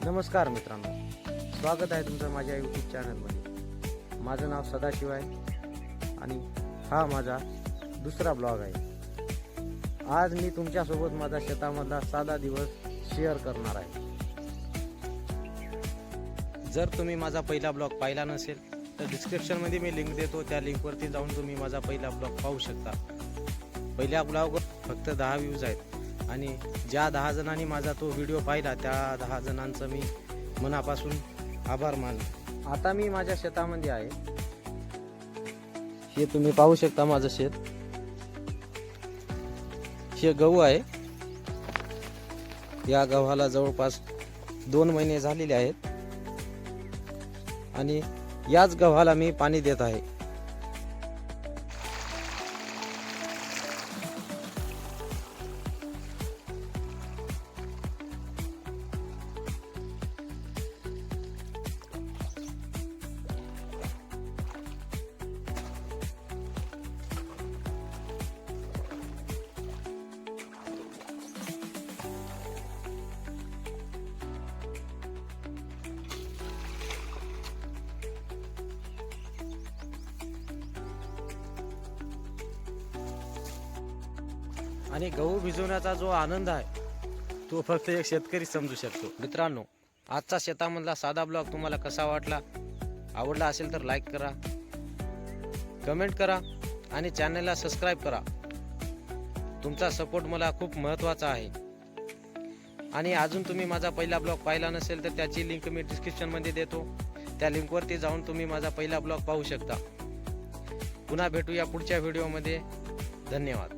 नमस्कार मित्रांनो, स्वागत आहे तुमचं माझ्या यूट्यूब चॅनलमध्ये। माझं नाव सदाशिव आहे आणि हा माझा दुसरा ब्लॉग आहे। आज मी तुमच्यासोबत माझा शेतामधला साधा दिवस शेअर करणार आहे। जर तुम्ही माझा पहिला ब्लॉग पाहिला नसेल तर डिस्क्रिप्शनमध्ये मी लिंक देतो, त्या लिंकवरती जाऊन तुम्ही माझा पहिला ब्लॉग पाहू शकता। पहिल्या ब्लॉगवर फक्त 10 व्ह्यूज आहेत आणि ज्या 10 जणांनी माझा तो व्हिडिओ पाहिला त्या 10 जणांचं मी मनापासून आभार मानतो। आता मी माझ्या शेतामध्ये आहे। हे तुम्ही पाहू शकता माझं शेत। हे गहू आहे। या गव्हाला जवळपास 2 महिने झालेले आहेत आणि याच गव्हाला मी पाणी देत आहे। आणि गहू भिजवण्याचा जो आनंद आहे तो फक्त एक शेतकरी समजू शकतो। मित्रांनो, आजचा शेतामधला साधा ब्लॉग तुम्हाला कसा वाटला? आवडला असेल तर लाईक करा, कमेंट करा आणि चॅनलला सबस्क्राईब करा। तुमचा सपोर्ट मला खूप महत्त्वाचा आहे। आणि अजून तुम्ही माझा पहिला ब्लॉग पाहिला नसेल तर त्याची लिंक मी डिस्क्रिप्शनमध्ये देतो, त्या लिंकवरती जाऊन तुम्ही माझा पहिला ब्लॉग पाहू शकता। पुन्हा भेटूया पुढच्या व्हिडिओमध्ये। धन्यवाद।